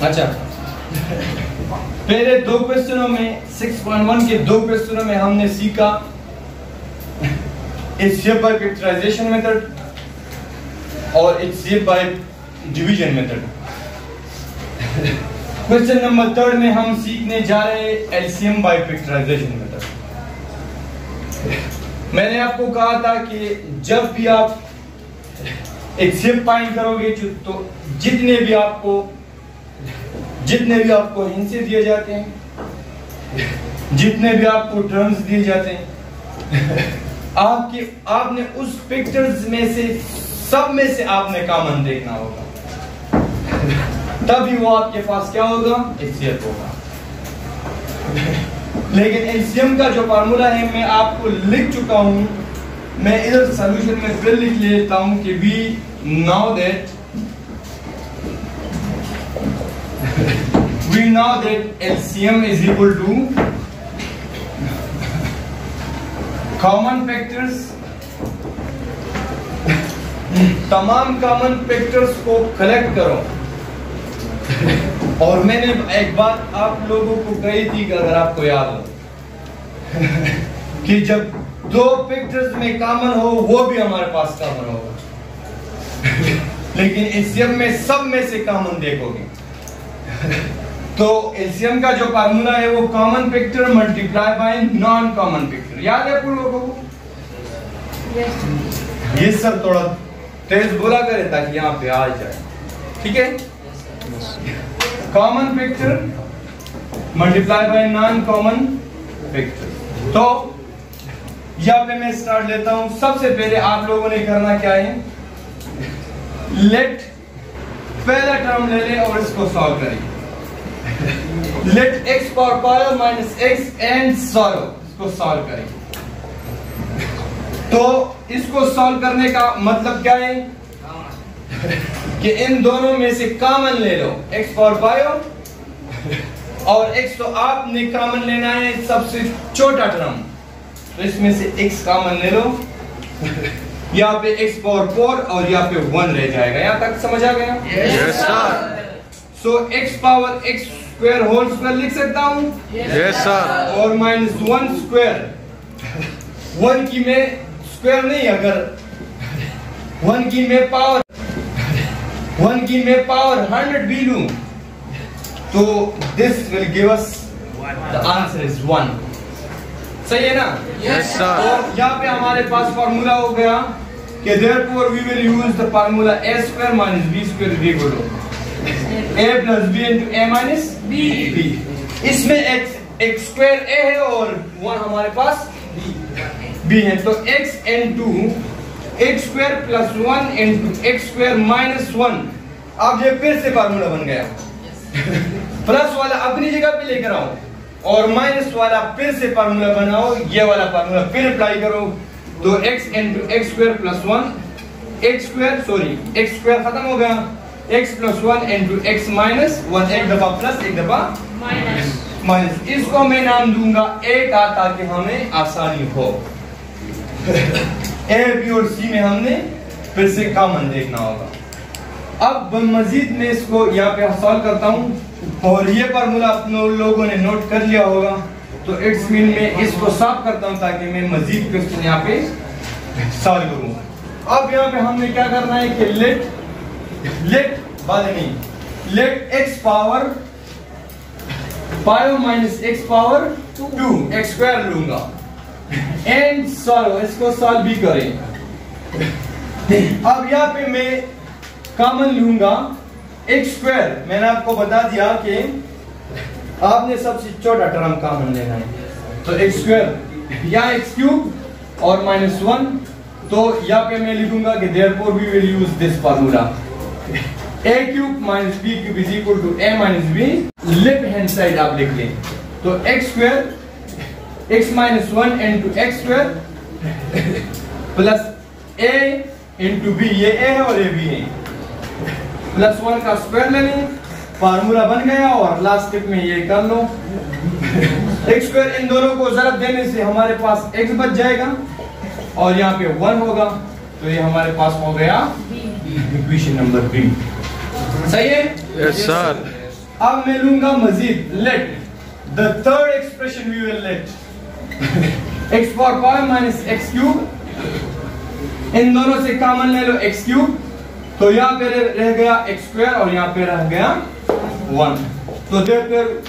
अच्छा, पहले दो क्वेश्चनों में 6.1 के दो क्वेश्चनों में हमने सीखा its shape by factorisation method और its shape by division method. Question number 3 में हम सीखने जा रहे हैं एलसीएम बाय फैक्टराइजेशन मेथड। मैंने आपको कहा था कि जब भी आप एक शेप फाइंड करोगे तो जितने भी आपको हिंसे दिए जाते हैं, जितने भी आपको टर्म्स दिए जाते हैं, आपने उस पिक्चर्स में से सब में से आपने कॉमन देखना होगा, तभी वो आपके पास क्या होगा, एचसीएफ होगा। लेकिन एलसीएम का जो फार्मूला है मैं आपको लिख चुका हूं, मैं इधर सॉल्यूशन में फिर लिख लेता हूं कि we know that LCM is equal to common factors, तमाम कॉमन फैक्टर्स को कलेक्ट करो। और मैंने एक बात आप लोगों को कही थी कि अगर आपको याद हो कि जब दो फैक्टर्स में कॉमन हो वो भी हमारे पास कॉमन होगा, लेकिन एलसीएम में सब में से कॉमन देखोगे तो एलसीएम का जो फार्मूला है वो common factor multiply by non common factor. याद है आप लोगों को? ये सर थोड़ा तेज बोला करे ताकि यहाँ पे आ जाए, ठीक है? Common factor multiply by non common factor. तो यहाँ पे मैं स्टार्ट लेता हूं। सबसे पहले आप लोगों ने करना क्या है, लेट पहला टर्म ले ले और इसको सॉल्व करेंगे। Let x power minus x and solve, इसको सॉल्व करेंगे। तो इसको सॉल्व करने का मतलब क्या है कि इन दोनों में से कॉमन ले लो, x पावर और x तो आपने कॉमन लेना है सबसे छोटा टर्म, तो इसमें से x कॉमन ले लो। यहाँ पे x पावर 4 और यहाँ पे 1 रह जाएगा। यहाँ तक समझ आ गया? Yes sir. So x power x square whole square लिख सकता हूँ? Yes sir. और माइनस 1 स्क्वायर, 1 की मैं स्क्वायर नहीं, अगर 1 की मैं पावर 100 भी लूं तो this will give us the answer is 1। सही है ना? Yes sir. और यहाँ पे हमारे पास फार्मूला हो गया कि therefore we will use the formula a square minus b square is equal to a plus b into a minus b। इसमें x स्क्वायर a है और 1 हमारे पास b है, तो x into x square plus 1 into x square minus 1। अब ये फिर से फार्मूला बन गया। प्लस वाला अपनी जगह पे लेकर आओ और माइनस वाला फिर से फार्मूला बनाओ, ये वाला फार्मूला फिर अप्लाई करो, तो x into x square plus 1 x square खत्म हो गया, x plus 1 into x minus 1, एक दफा प्लस एक दफा माइनस। इसको मैं नाम दूंगा a का ताकि हमें आसानी हो। a b और c में हमने फिर से कॉमन देखना होगा। अब मजीद में इसको यहाँ पे सॉल्व करता हूँ और ये फार्मूला अपने लोगों ने नोट कर लिया होगा, तो इट्स मीन में इसको साफ करता हूँ ताकि मैं मजीद क्वेश्चन यहाँ पे सॉल्व करूँ। अब यहाँ पे हमने क्या करना है कि let x power 5 minus x power 2 x square लूंगा एंड सॉल्व, इसको सॉल्व भी करें। अब यहाँ पे मैं कॉमन लूंगा x स्क्वायर। मैंने आपको बता दिया कि आपने सबसे छोटा टर्म कॉमन लेना है, तो x स्क्वायर या x क्यूब और माइनस 1, तो यहाँ पे मैं लिखूंगा कि therefore we will use this formula a cube minus b cube is equal to a minus b। Left hand side आप लिख लें, तो x square x minus 1 into x square plus a into b, ये a है और ये b है, plus 1 का स्क्वायर ले लें, फार्मूला बन गया। और लास्ट स्टेप में ये कर लो x स्क्वायर, इन दोनों को ज़रब देने से हमारे पास x बच जाएगा और यहाँ पे 1 होगा, तो ये हमारे पास हो गया इक्वेशन नंबर 3। सही है? Yes sir. अब मैं लूंगा मजीद let the third expression we will let x power power minus x cube, इन दोनों से कॉमन ले लो x क्यूब, तो यहाँ पे रह गया x स्क्वायर और यहाँ पे रह गया 1। तो फिर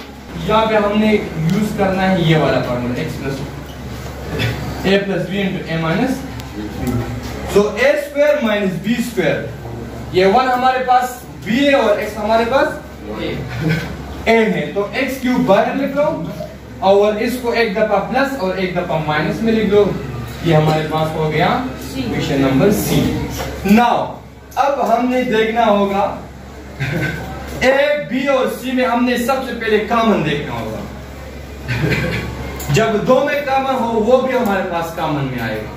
यहाँ पे हमने यूज करना है ये वाला formula x plus a plus B into A minus B. तो a square minus b square, ये 1 हमारे पास b है और x हमारे पास a है, तो x क्यूब बाहर लिख लो और इसको एक दफा प्लस और एक दफा माइनस में लिख दो। ये हमारे पास हो गया इक्वेशन नंबर सी। नाउ अब हमने देखना होगा ए बी और सी में हमने सबसे पहले कॉमन देखना होगा। जब दो में कॉमन हो वो भी हमारे पास कॉमन में आएगा।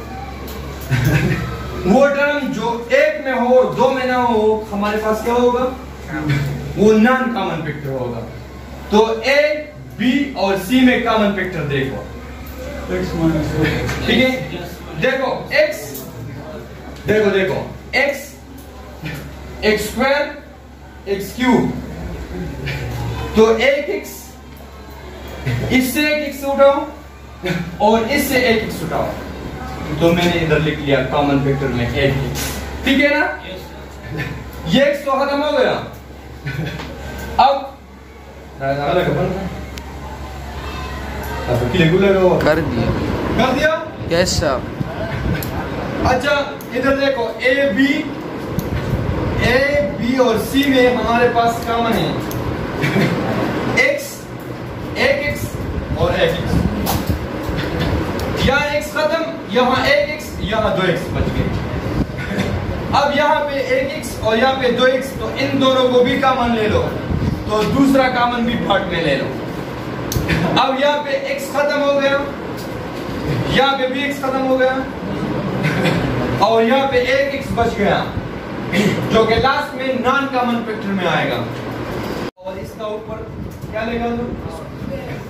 वो टर्म जो एक में हो और दो में ना हो हमारे पास क्या होगा, वो नॉन कॉमन फैक्टर होगा। तो ए बी और सी में कॉमन फैक्टर देखो, ठीक है। देखो x, देखो x x square x cube, तो एक x इससे एक x उठाओ और इससे एक x उठाओ, तो मैंने इधर लिख लिया कॉमन फैक्टर में एक x, ठीक है ना। ये x तो खत्म हो गया। अब कर दिया यस सर। अच्छा इधर देखो ए बी और सी में हमारे पास कॉमन है x, एक x और एक x, यहाँ x खत्म, यहाँ एक x, यहाँ दो x बच गए। अब यहाँ पे एक x और यहाँ पे दो x, तो इन दोनों को भी कॉमन ले लो, तो दूसरा कॉमन भी पार्ट में ले लो। अब यहाँ पे x खत्म हो गया, यहाँ पे भी x खत्म हो गया और यहाँ पे एक x बच गया जो कि लास्ट में नॉन कॉमन फैक्टर में आएगा। और इसका ऊपर क्या लगा दो,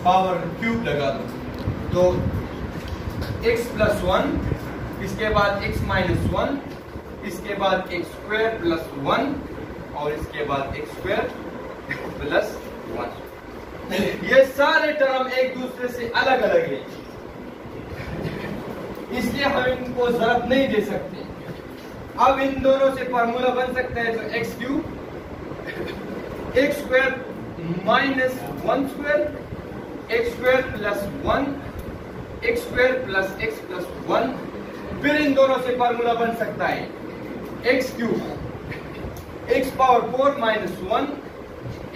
पावर क्यूब लगा दो, तो x प्लस 1, इसके बाद x माइनस 1, इसके बाद x स्क्वायर प्लस 1 और इसके बाद x स्क्वायर प्लस 1। ये सारे टर्म एक दूसरे से अलग अलग है, इसलिए हम इनको ज़रूरत नहीं दे सकते। अब इन दोनों से फार्मूला बन सकता है, तो x cube x square minus 1 square, x square plus 1, x square plus x plus 1। फिर इन दोनों से फार्मूला बन सकता है x cube x power 4 minus 1,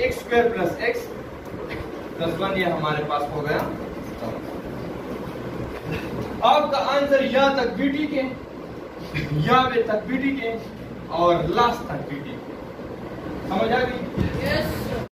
x square plus x plus 1। ये हमारे पास हो गया। आपका आंसर यहाँ तक भी ठीक है, यहाँ पे तक भी ठीक है और लास्ट तक भी ठीक है। समझ आ गई? यस।